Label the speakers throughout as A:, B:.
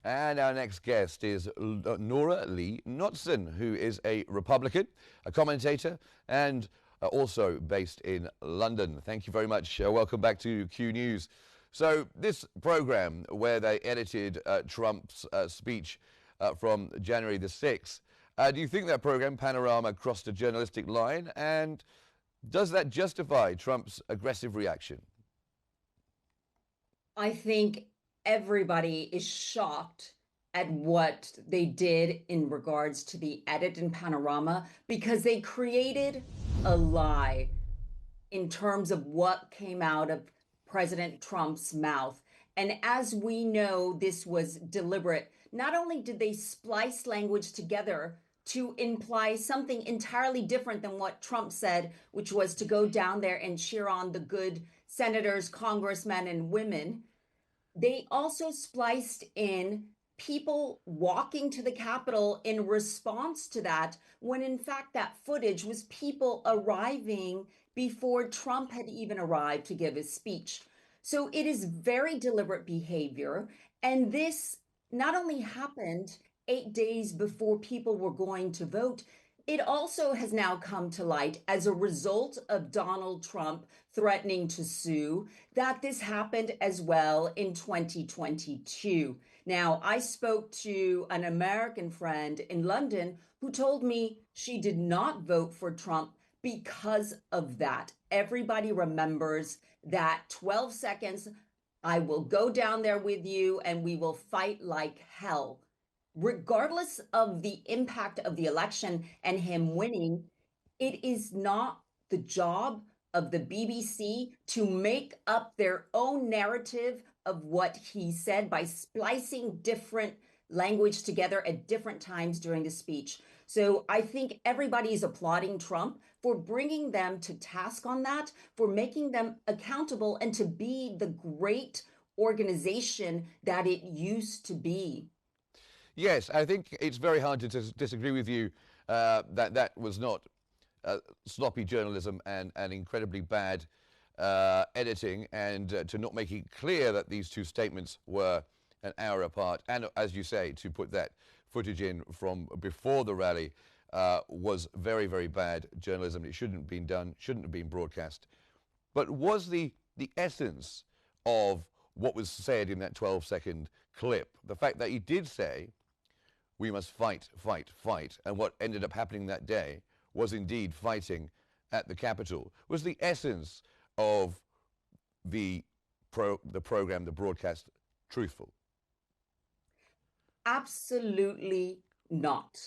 A: And our next guest is Nora Lee Notzon, who is a Republican, a commentator, and also based in London. Thank you very much. Welcome back to Q News. So this program where they edited Trump's speech from January the 6th, do you think that program, Panorama, crossed a journalistic line? And does that justify Trump's aggressive reaction?
B: I think everybody is shocked at what they did in regards to the edit in Panorama, because they created a lie in terms of what came out of President Trump's mouth. And as we know, this was deliberate. Not only did they splice language together to imply something entirely different than what Trump said, which was to go down there and cheer on the good senators, congressmen, and women, they also spliced in people walking to the Capitol in response to that, when in fact that footage was people arriving before Trump had even arrived to give his speech. So it is very deliberate behavior. And this not only happened 8 days before people were going to vote, it also has now come to light as a result of Donald Trump threatening to sue that this happened as well in 2022. Now, I spoke to an American friend in London who told me she did not vote for Trump because of that. Everybody remembers that 12 seconds, I will go down there with you and we will fight like hell. Regardless of the impact of the election and him winning, it is not the job of the BBC to make up their own narrative of what he said by splicing different language together at different times during the speech. So I think everybody is applauding Trump for bringing them to task on that, for making them accountable, and to be the great organization that it used to be.
A: Yes, I think it's very hard to disagree with you that that was not sloppy journalism and incredibly bad editing, and to not make it clear that these two statements were an hour apart. And as you say, to put that footage in from before the rally was very, very bad journalism. It shouldn't have been done, shouldn't have been broadcast. But was the essence of what was said in that 12-second clip, the fact that he did say, we must fight, fight, fight, and what ended up happening that day was indeed fighting at the Capitol, was the essence of the program, the broadcast, truthful?
B: Absolutely not.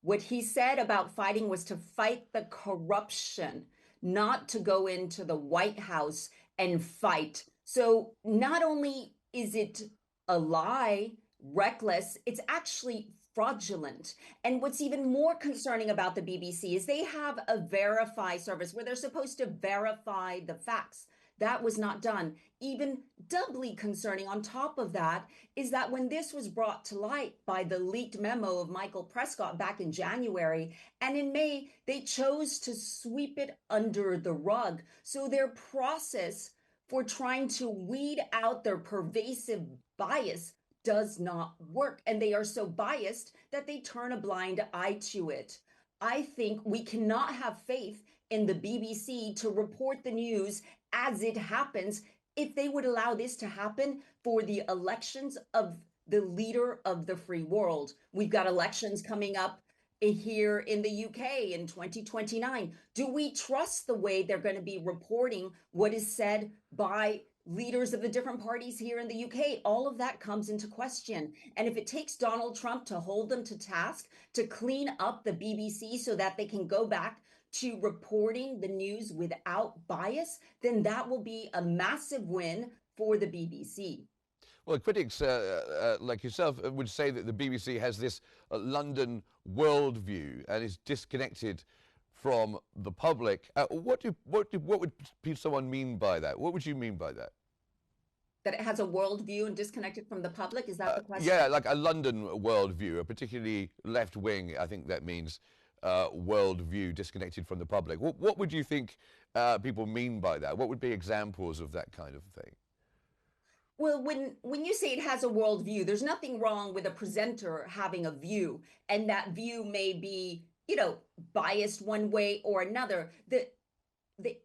B: What he said about fighting was to fight the corruption, not to go into the White House and fight. So not only is it a lie, reckless, it's actually fraudulent. And what's even more concerning about the BBC is they have a verify service where they're supposed to verify the facts. That was not done. Even doubly concerning on top of that is that when this was brought to light by the leaked memo of Michael Prescott back in January, and in May, they chose to sweep it under the rug. So their process for trying to weed out their pervasive bias does not work. And they are so biased that they turn a blind eye to it. I think we cannot have faith in the BBC to report the news as it happens if they would allow this to happen for the elections of the leader of the free world. We've got elections coming up here in the UK in 2029. Do we trust the way they're going to be reporting what is said by leaders of the different parties here in the UK? All of that comes into question. And if it takes Donald Trump to hold them to task, to clean up the BBC so that they can go back to reporting the news without bias, then that will be a massive win for the BBC.
A: Well, critics like yourself would say that the BBC has this London worldview and is disconnected from the public. What would someone mean by that? What would you mean by that?
B: That it has a worldview and disconnected from the public? Is that the question?
A: Yeah, like a London worldview, a particularly left wing, I think that means worldview disconnected from the public. What would you think people mean by that? What would be examples of that kind of thing?
B: Well, when you say it has a worldview, there's nothing wrong with a presenter having a view, and that view may be, biased one way or another. The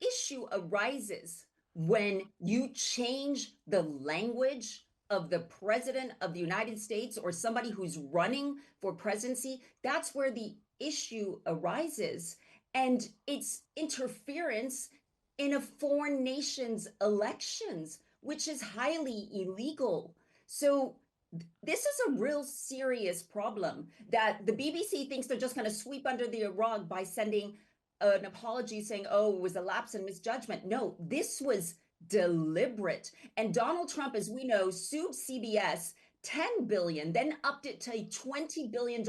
B: issue arises when you change the language of the president of the United States or somebody who's running for presidency. That's where the issue arises. And it's interference in a foreign nation's elections, which is highly illegal. So this is a real serious problem that the BBC thinks they're just going to sweep under the rug by sending an apology saying, oh, it was a lapse in misjudgment. No, this was deliberate. And Donald Trump, as we know, sued CBS 10 billion, then upped it to $20 billion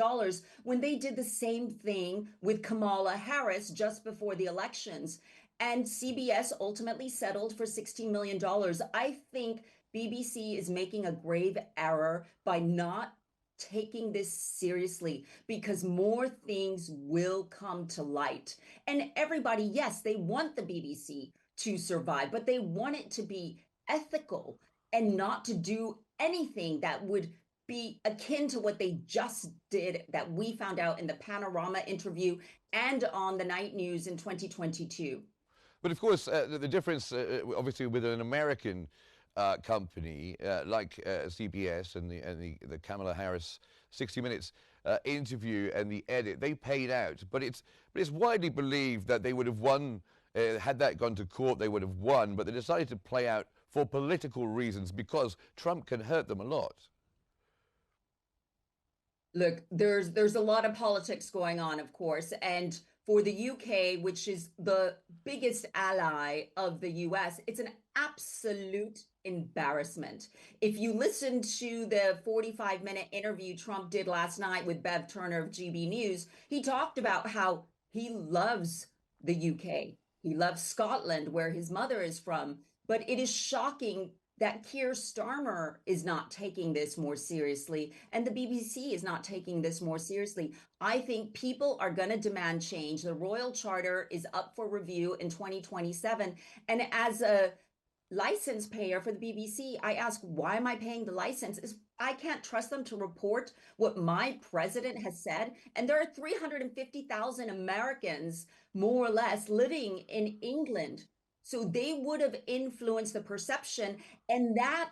B: when they did the same thing with Kamala Harris just before the elections. And CBS ultimately settled for $16 million. I think BBC is making a grave error by not taking this seriously because more things will come to light. And everybody, yes, they want the BBC to survive, but they want it to be ethical and not to do anything that would be akin to what they just did that we found out in the Panorama interview and on the night news in 2022.
A: But of course, the difference, obviously, with an American company like CBS and the Kamala Harris 60 Minutes interview and the edit, they paid out. But it's widely believed that they would have won had that gone to court. They would have won, but they decided to play out for political reasons because Trump can hurt them a lot.
B: Look, there's a lot of politics going on, of course, and for the UK, which is the biggest ally of the US, it's an absolute embarrassment. If you listen to the 45-minute interview Trump did last night with Bev Turner of GB News, he talked about how he loves the UK. He loves Scotland, where his mother is from, but it is shocking that Keir Starmer is not taking this more seriously and the BBC is not taking this more seriously. I think people are going to demand change. The Royal Charter is up for review in 2027. And as a license payer for the BBC, I ask, why am I paying the license? I can't trust them to report what my president has said. And there are 350,000 Americans, more or less, living in England. So they would have influenced the perception. And that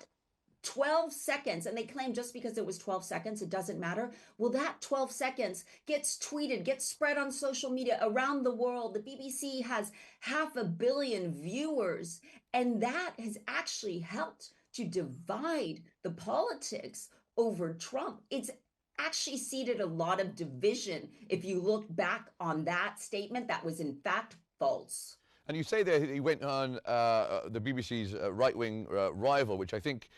B: 12 seconds, and they claim just because it was 12 seconds, it doesn't matter. Well, that 12 seconds gets tweeted, gets spread on social media around the world. The BBC has 500 million viewers, and that has actually helped to divide the politics over Trump. It's actually seeded a lot of division. If you look back on that statement, that was in fact false.
A: And you say there he went on the BBC's right-wing rival, which I think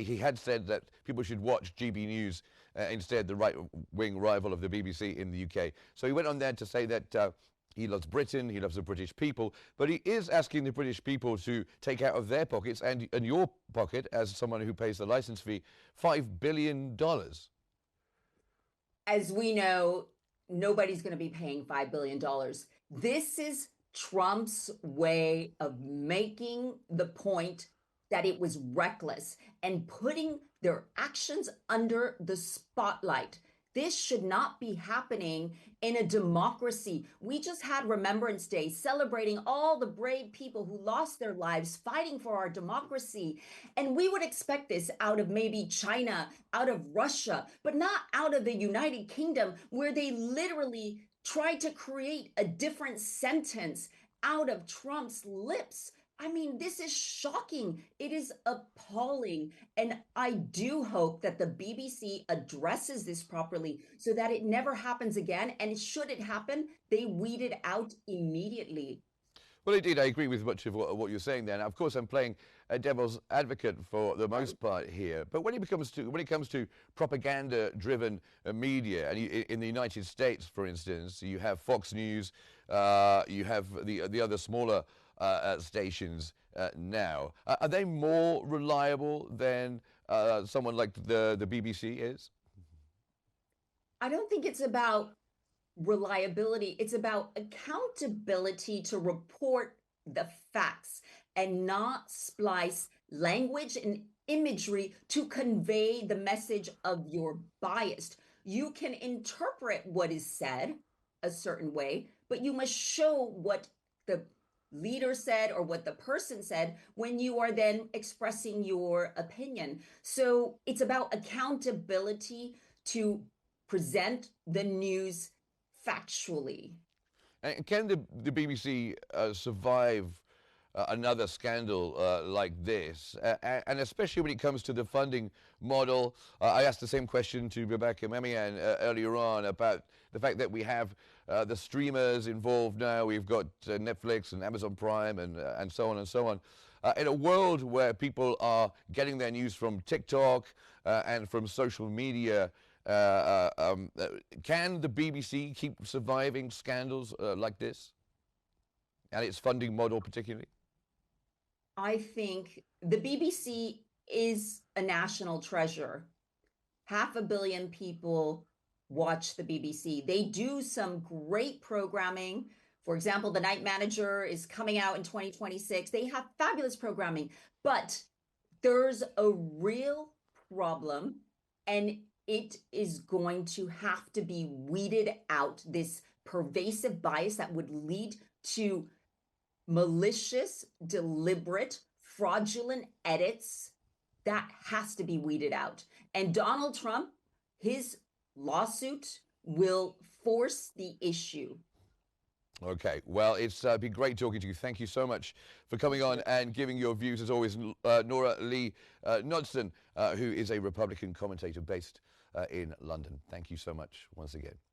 A: he had said that people should watch GB News instead, the right-wing rival of the BBC in the UK. So he went on there to say that he loves Britain, he loves the British people, but he is asking the British people to take out of their pockets and your pocket, as someone who pays the license fee, $5 billion.
B: As we know, nobody's going to be paying $5 billion. This is Trump's way of making the point that it was reckless and putting their actions under the spotlight. This should not be happening in a democracy. We just had Remembrance Day celebrating all the brave people who lost their lives fighting for our democracy. And we would expect this out of maybe China, out of Russia, but not out of the United Kingdom, where they literally tried to create a different sentence out of Trump's lips. I mean, this is shocking. It is appalling. And I do hope that the BBC addresses this properly so that it never happens again. And should it happen, they weed it out immediately.
A: Well, indeed, I agree with much of what you're saying there. Now, of course, I'm playing a devil's advocate for the most part here. But when it comes to propaganda-driven media, and in the United States, for instance, you have Fox News, you have the other smaller stations now. Are they more reliable than someone like the BBC is?
B: I don't think it's about reliability. It's about accountability to report the facts. and not splice language and imagery to convey the message of your bias. You can interpret what is said a certain way, but you must show what the leader said or what the person said when you are then expressing your opinion. So it's about accountability to present the news factually.
A: And can the BBC survive another scandal like this? And especially when it comes to the funding model. I asked the same question to Rebecca Memian earlier on about the fact that we have the streamers involved now. We've got Netflix and Amazon Prime and so on and so on. In a world where people are getting their news from TikTok and from social media, can the BBC keep surviving scandals like this, and its funding model particularly?
B: I think the BBC is a national treasure. 500 million people watch the BBC. They do some great programming. For example, The Night Manager is coming out in 2026. They have fabulous programming, but there's a real problem, and it is going to have to be weeded out, this pervasive bias that would lead to malicious, deliberate, fraudulent edits. That has to be weeded out. And Donald Trump, his lawsuit will force the issue.
A: Okay, well, it's been great talking to you. Thank you so much for coming on and giving your views, as always. Nora Lee Notzon, who is a Republican commentator based in London. Thank you so much once again.